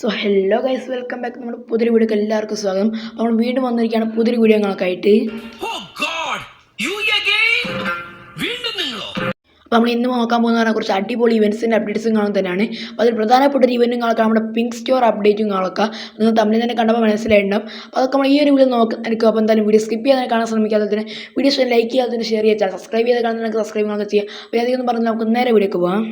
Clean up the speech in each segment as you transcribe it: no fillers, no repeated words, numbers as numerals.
So hello guys, welcome back. നമ്മുടെ പുതിയൊരു വീഡിയോക്ക് എല്ലാവർക്കും സ്വാഗതം. നമ്മൾ വീണ്ടും വന്നിരിക്കുകയാണ് പുതിയൊരു വീഡിയോകളൊക്കെ ആയിട്ട്. അപ്പോൾ നമ്മൾ ഇന്ന് നോക്കാൻ പോകുന്ന കുറച്ച് അടിപൊളി ഇവൻറ്റ്സിൻ്റെ അപ്ഡേറ്റ്സും കാണാൻ തന്നെയാണ്. അപ്പോൾ അതിൽ പ്രധാനപ്പെട്ട ഒരു ഇവൻറ്റുകളൊക്കെ നമ്മുടെ പിങ്ക് സ്റ്റോർ അപ്ഡേറ്റും കാണുക. നിങ്ങൾ തമ്മിൽ തന്നെ കണ്ടപ്പോൾ മനസ്സിലായിട്ടുണ്ടാവും. അപ്പോൾ അതൊക്കെ നമ്മൾ ഈ ഒരു വീഡിയോ നോക്കുക. അപ്പോൾ എന്തായാലും വീഡിയോ സ്കിപ്പ് ചെയ്യാൻ കാണാൻ ശ്രമിക്കാതെ തന്നെ വീഡിയോസ് ലൈക്ക് ചെയ്യാതെ തന്നെ ഷെയർ ചെയ്യാൻ സബ്സ്ക്രൈബ് ചെയ്ത് കാണുന്നതിനൊക്കെ സബ്സ്ക്രൈബ് കാണുക ചെയ്യുക. അപ്പോൾ അധികം പറഞ്ഞാൽ നമുക്ക് നേരെ വീഡിയോക്ക് പോകാം.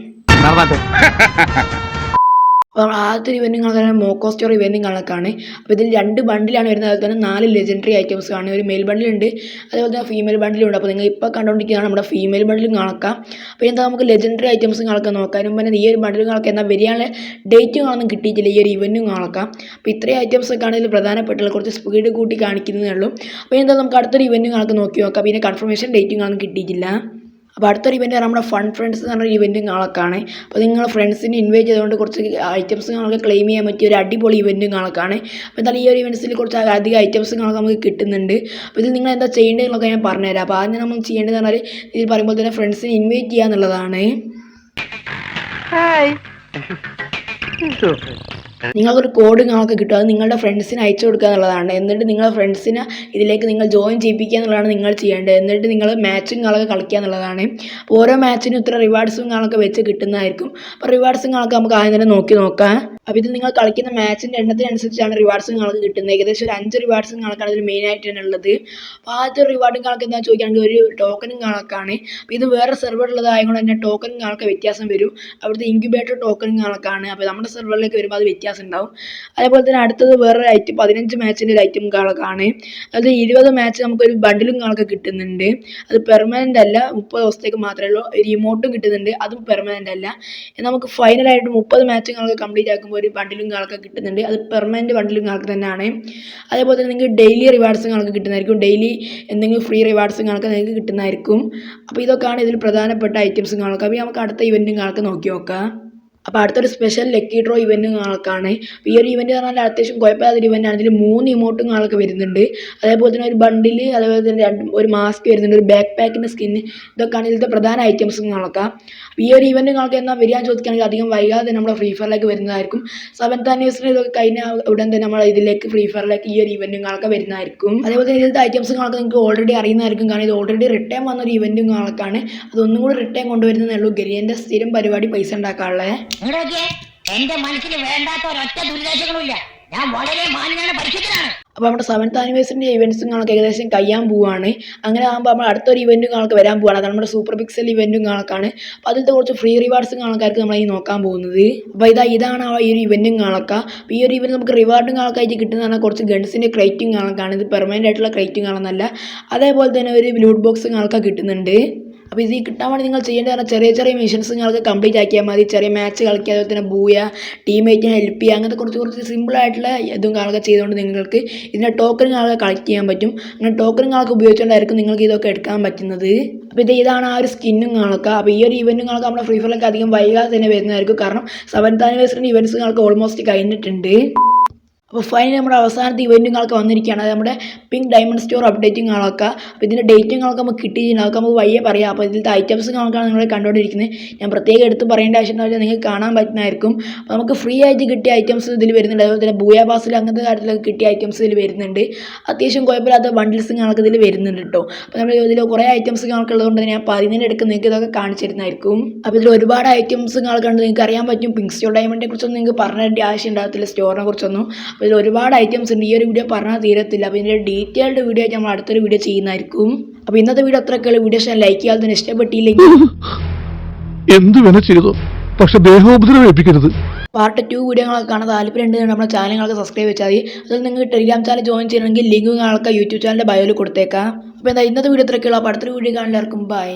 അപ്പോൾ ആദ്യത്തെ ഇവൻറ്റുകളൊക്കെ മോക്കോ സ്റ്റോർ ഇവൻറ്റുകളൊക്കെയാണ്. അപ്പോൾ ഇതിൽ 2 ബണ്ടിലാണ് വരുന്നത്. അതുപോലെ തന്നെ 4 ലെജൻഡറി ഐറ്റംസ് ആണ്. ഒരു മെയിൽ ബണ്ടിലുണ്ട്, അതേപോലെ തന്നെ ഫീമെയിൽ ബണ്ടിലുണ്ട്. അപ്പോൾ നിങ്ങൾ ഇപ്പോൾ കണ്ടുകൊണ്ടിരിക്കുന്നതാണ് നമ്മുടെ ഫീമെയിൽ ബണ്ടിലും കാണക്കാം. അപ്പോൾ എന്താ നമുക്ക് ലെജൻഡറി ഐറ്റംസും കാണാൻ നോക്കാനും പിന്നെ ഈ ഒരു ബണ്ടിലുകളൊക്കെ എന്താ വരികയാണ് ഡേറ്റും കാണാൻ കിട്ടിയിട്ടില്ല. ഈ ഒരു ഇവൻറ്റും കാണാം. അപ്പോൾ ഇത്രയും ഐറ്റംസൊക്കെ ആണെങ്കിൽ പ്രധാനപ്പെട്ടുള്ള കുറച്ച് സ്പീഡ് കൂട്ടി കാണിക്കുന്നതേ ഉള്ളൂ. അപ്പോൾ എന്താ നമുക്ക് അടുത്തൊരു ഇവൻറ്റും നോക്കി നോക്കാം. പിന്നെ കൺഫർമേഷൻ ഡേറ്റും കാണാൻ കിട്ടിയിട്ടില്ല. അപ്പോൾ അടുത്തൊരു ഇവൻറ്റ് നമ്മുടെ ഫൺ ഫ്രണ്ട്സ് എന്ന് പറഞ്ഞൊരു ഇവൻറ്റും കാണാണ്. അപ്പോൾ നിങ്ങൾ ഫ്രണ്ട്സിനെ ഇൻവൈറ്റ് ചെയ്തുകൊണ്ട് കുറച്ച് ഐറ്റംസ് നമുക്ക് ക്ലെയിം ചെയ്യാൻ പറ്റിയ ഒരു അടിപൊളി ഇവൻറ്റും കാണാണ്. അപ്പോൾ എന്തായാലും ഈ ഒരു ഇവൻറ്റ്സിൽ കുറച്ച് അധികം ഐറ്റംസ് നമുക്ക് കിട്ടുന്നുണ്ട്. അപ്പോൾ ഇതിൽ നിങ്ങൾ എന്താ ചെയ്യേണ്ടതെന്നൊക്കെ ഞാൻ പറഞ്ഞുതരാം. അപ്പോൾ ആദ്യം നമ്മൾ ചെയ്യേണ്ടതെന്ന് പറഞ്ഞാൽ ഇതിൽ പറയുമ്പോൾ തന്നെ ഫ്രണ്ട്സിനെ ഇൻവൈറ്റ് ചെയ്യുക എന്നുള്ളതാണ്. നിങ്ങൾക്കൊരു കോഡ് നിങ്ങൾക്ക് കിട്ടും. അത് നിങ്ങളുടെ ഫ്രണ്ട്സിന് അയച്ചു കൊടുക്കുക എന്നുള്ളതാണ്. എന്നിട്ട് നിങ്ങളുടെ ഫ്രണ്ട്സിനെ ഇതിലേക്ക് നിങ്ങൾ ജോയിൻ ചെയ്യിപ്പിക്കുക എന്നുള്ളതാണ് നിങ്ങൾ ചെയ്യേണ്ടത്. എന്നിട്ട് നിങ്ങൾ മാച്ചും കളിക്കുക എന്നുള്ളതാണ്. അപ്പോൾ ഓരോ മാച്ചിനും ഇത്ര റിവാർഡ്സും വെച്ച് കിട്ടുന്നതായിരിക്കും. അപ്പോൾ റിവാർഡ്സും നമുക്ക് ആദ്യം തന്നെ നോക്കാം. അപ്പോൾ ഇത് നിങ്ങൾ കളിക്കുന്ന മാച്ചിൻ്റെ എണ്ണത്തിനനുസരിച്ചാണ് റിവാർഡ്സും കിട്ടുന്നത്. ഏകദേശം ഒരു 5 റിവാർഡ്സും ഇതിൽ മെയിനായിട്ട് തന്നെ ഉള്ളത്. അപ്പോൾ ആദ്യത്തെ റിവാർഡും എന്താ ചോദിക്കുകയാണെങ്കിൽ ഒരു ടോക്കനും കണക്കാണ്. അപ്പോൾ ഇത് വേറെ സെർവറുള്ളതായതുകൊണ്ട് തന്നെ ടോക്കനും വ്യത്യാസം വരും. അവിടുത്തെ ഇൻക്യുബേറ്റർ ടോക്കനും കണക്കാണ്. അപ്പോൾ നമ്മുടെ സെർവറിലേക്ക് വരുമ്പോൾ അത് വ്യത്യാസം ഉണ്ടാവും. അതേപോലെ തന്നെ അടുത്തത് വേറൊരു ഐറ്റം 15 മാച്ചിൻ്റെ ഒരു ഐറ്റം കണക്കാണ്. അത് 20 മാച്ച് നമുക്കൊരു ബണ്ടിലും കിട്ടുന്നുണ്ട്. അത് പെർമനൻ്റ് അല്ല, 30 ദിവസത്തേക്ക് മാത്രമേ ഉള്ളൂ. ഒരു ഇമോട്ടും കിട്ടുന്നുണ്ട്, അതും പെർമനൻ്റ് അല്ല. നമുക്ക് ഫൈനലായിട്ട് 30 മാച്ച് കംപ്ലീറ്റ് ആക്കുമ്പോൾ ഒരു ബണ്ടിലും കിട്ടുന്നുണ്ട്. അത് പെർമനൻറ്റ് ബണ്ടിലും തന്നെയാണ്. അതേപോലെ തന്നെ നിങ്ങൾക്ക് ഡെയിലി റിവാർഡ്സ് കിട്ടുന്നതായിരിക്കും. ഡെയിലി എന്തെങ്കിലും ഫ്രീ റിവാർഡ്സ് നിങ്ങൾക്ക് കിട്ടുന്നതായിരിക്കും. അപ്പോൾ ഇതൊക്കെയാണ് ഇതിൽ പ്രധാനപ്പെട്ട ഐറ്റംസ് അപ്പോൾ നമുക്ക് അടുത്ത ഇവൻറ്റും നോക്കി നോക്കാം. അപ്പോൾ അടുത്തൊരു സ്പെഷ്യൽ ലക്കി ഡ്രോ ഇവൻറ്റും കാണാണ്. ഈ ഒരു ഇവൻറ്റ് എന്ന് പറഞ്ഞാൽ അത്യാവശ്യം കുഴപ്പമില്ലാത്തൊരു ഇവൻറ്റാണ്. ഇതിൽ 3 ഇമോട്ടും വരുന്നുണ്ട്. അതേപോലെ തന്നെ ഒരു ബണ്ടിൽ, അതേപോലെ തന്നെ ഒരു മാസ്ക് വരുന്നുണ്ട്, ഒരു ബാക്ക് പാക്കിൻ്റെ സ്കിന്ന്. ഇതൊക്കെയാണ് ഇതിലത്തെ പ്രധാന ഐറ്റംസും കാണാം. അപ്പോൾ ഈ ഒരു ഇവൻറ്റ് എന്നാൽ വരികയാണെന്ന് ചോദിക്കുകയാണെങ്കിൽ അധികം വൈകാതെ തന്നെ നമ്മുടെ ഫ്രീ ഫയറിലേക്ക് വരുന്നതായിരിക്കും. 7th ആനിവേഴ്സറി ഇതൊക്കെ കഴിഞ്ഞാൽ ഉടൻ തന്നെ നമ്മൾ ഇതിലേക്ക് ഫ്രീ ഫയറിലേക്ക് ഈ ഒരു ഇവൻറ്റും വരുന്നതായിരിക്കും. അതേപോലെ തന്നെ ഇതിലത്തെ ഐറ്റംസ് നിങ്ങൾക്ക് ഓൾറെഡി അറിയുന്നതായിരിക്കും. കാരണം ഇത് ഓൾറെഡി റിട്ടേൺ വന്നൊരു ഇവൻറ്റും അതൊന്നും കൂടി റിട്ടേൺ കൊണ്ടുവരുന്നതേ ഉള്ളൂ. ഗരിയൻ്റെ സ്ഥിരം പരിപാടി പൈസ ഉണ്ടാക്കാനുള്ളത്. എന്റെ മനസ്സിൽ വേണ്ടാത്ത ഒരൊറ്റ ദുരിതാശകളുമില്ല. ഞാൻ വളരെ മാന്യനാണ്, പരിശുദ്ധനാണ്. അപ്പോൾ നമ്മുടെ 7th ആനിവേഴ്സറിൻ്റെ ഇവൻറ്റ്സും ഏകദേശം കഴിയാൻ പോവുകയാണ്. അങ്ങനെ ആകുമ്പോൾ നമ്മൾ അടുത്തൊരു ഇവൻറ്റും വരാൻ പോവുകയാണ്. അത് നമ്മുടെ സൂപ്പർ പിക്സൽ ഇവൻറ്റും കാണാണ്. അപ്പോൾ അതിലത്തെ കുറച്ച് ഫ്രീ റിവാർഡ്സും ആൾക്കാർക്ക് നമ്മൾ ഈ നോക്കാൻ പോകുന്നത്. അപ്പോൾ ഇതാണ് ഈ ഒരു ഇവൻറ്റും കാണക്കാം. അപ്പോൾ ഈ ഒരു ഇവൻറ്റ് നമുക്ക് റിവാർഡും ആയിട്ട് കിട്ടുന്നതാണ് കുറച്ച് ഗൺസിൻ്റെ ക്രൈറ്റും കാണാൻ. ഇത് പെർമനൻ്റ് ആയിട്ടുള്ള ക്രൈറ്റും കാണുന്നല്ല. അതേപോലെ തന്നെ ഒരു ലൂട്ട് ബോക്സും കിട്ടുന്നുണ്ട്. അപ്പോൾ ഇത് കിട്ടാൻ വേണ്ടി നിങ്ങൾ ചെയ്യേണ്ടത് ചെറിയ മിഷൻസ് കംപ്ലീറ്റ് ആക്കിയാൽ മതി. ചെറിയ മാച്ച് കളിക്കുക, അതുപോലെ തന്നെ ബൂയ, ടീംമേറ്റിനെ ഹെൽപ്പ് ചെയ്യുക, അങ്ങനത്തെ കുറച്ച് സിമ്പിളായിട്ടുള്ള ഇതും ചെയ്തുകൊണ്ട് നിങ്ങൾക്ക് ഇതിൻ്റെ ടോക്കൺ കളക്ട് ചെയ്യാൻ പറ്റും. അങ്ങനെ ടോക്കൺ ഉപയോഗിച്ചുകൊണ്ടായിരിക്കും നിങ്ങൾക്ക് ഇതൊക്കെ എടുക്കാൻ പറ്റുന്നത്. അപ്പോൾ ഇതാണ് ആ ഒരു സ്കിന്നും അപ്പോൾ ഈ ഒരു ഇവൻറ്റും നമ്മുടെ ഫ്രീ ഫയറിലേക്ക് അധികം വൈകാതെ തന്നെ വരുന്നതായിരിക്കും. കാരണം 7th ആനിവേഴ്സറിൻ്റെ ഇവൻറ്റ്സ് ഓൾമോസ്റ്റ് കഴിഞ്ഞിട്ടുണ്ട്. അപ്പോൾ ഫൈനലി നമ്മുടെ അവസാനത്തെ ഇവൻറ്റും വന്നിരിക്കുകയാണ്. അത് നമ്മുടെ പിങ്ക് ഡയമണ്ട് സ്റ്റോർ അപ്ഡേറ്റും അപ്പോൾ ഇതിൻ്റെ ഡേറ്റും നമുക്ക് കിട്ടിയിട്ടുണ്ടാവും. നമുക്ക് വയ്യ പറയാം. അപ്പോൾ ഇതിലത്തെ ഐറ്റംസ് നിങ്ങൾ കണ്ടുകൊണ്ടിരിക്കുന്നത്. ഞാൻ പ്രത്യേകം എടുത്ത് പറയേണ്ട ആവശ്യമുണ്ടാവില്ല, നിങ്ങൾക്ക് കാണാൻ പറ്റുന്നതായിരിക്കും. അപ്പോൾ നമുക്ക് ഫ്രീ ആയിട്ട് കിട്ടിയ ഐറ്റംസ് ഇതിൽ വരുന്നുണ്ട്. അതുപോലെ തന്നെ ബൂയ പാസിൽ അങ്ങനത്തെ കാര്യത്തിലൊക്കെ കിട്ടിയ ഐറ്റംസ് ഇതിൽ വരുന്നുണ്ട്. അത്യാവശ്യം കുഴപ്പമില്ലാത്ത ബണ്ടിൽസ് ഇതിൽ വരുന്നുണ്ട് കേട്ടോ. അപ്പോൾ നമ്മൾ ഇതിൽ കുറേ ഐറ്റംസ് ഉള്ളതുകൊണ്ട് ഞാൻ പറയുന്നതിൻ്റെ അടുക്ക് നിങ്ങൾക്ക് ഇതൊക്കെ കാണിച്ചു തരുന്നതായിരിക്കും. അപ്പോൾ ഇതിൽ ഒരുപാട് ഐറ്റംസ് കണ്ട് നിങ്ങൾക്ക് അറിയാൻ പറ്റും. പിങ്ക് സ്റ്റോർ ഡയമണ്ടിനെ കുറിച്ചൊന്നും നിങ്ങൾക്ക് പറഞ്ഞിട്ട് ആവശ്യം ഉണ്ടാകത്തില്ല, സ്റ്റോറിനെ കുറിച്ചൊന്നും. അപ്പോൾ ഇതിൽ ഒരുപാട് ഐറ്റംസ് ഉണ്ട്. ഈ ഒരു വീഡിയോ പറഞ്ഞാൽ തീരത്തില്ല. അപ്പോൾ ഇതിൻ്റെ ഡീറ്റെയിൽഡ് വീഡിയോ ആയിട്ട് നമ്മൾ അടുത്തൊരു വീഡിയോ ചെയ്യുന്നതായിരിക്കും. അപ്പോൾ ഇന്നത്തെ വീഡിയോ അത്രയൊക്കെയുള്ള വീഡിയോസ് ഞാൻ ലൈക്ക് ചെയ്യാതെ തന്നെ ഇഷ്ടപ്പെട്ടില്ലെങ്കിൽ എന്ത് വേണ ചെയ്തോ, പക്ഷെ ദേഹോപദ്രവം ഏൽപ്പിക്കരുത്. പാർട്ട് 2 വീഡിയോകളൊക്കെ കാണാൻ താല്പര്യമുണ്ട്. നമ്മുടെ ചാനലുകളൊക്കെ സബ്സ്ക്രൈബ് വെച്ചാൽ മതി. അതിൽ നിങ്ങൾക്ക് ടെലിഗ്രാം ചാനൽ ജോയിൻ ചെയ്യണമെങ്കിൽ ലിങ്ക് യൂട്യൂബ് ചാനലിൻ്റെ ബയോയിൽ കൊടുത്തേക്കാം. അപ്പോൾ ഇന്നത്തെ വീഡിയോ അത്രയൊക്കെയുള്ള. അപ്പോൾ അടുത്തൊരു വീഡിയോ കാണാൻ എല്ലാവർക്കും ബൈ.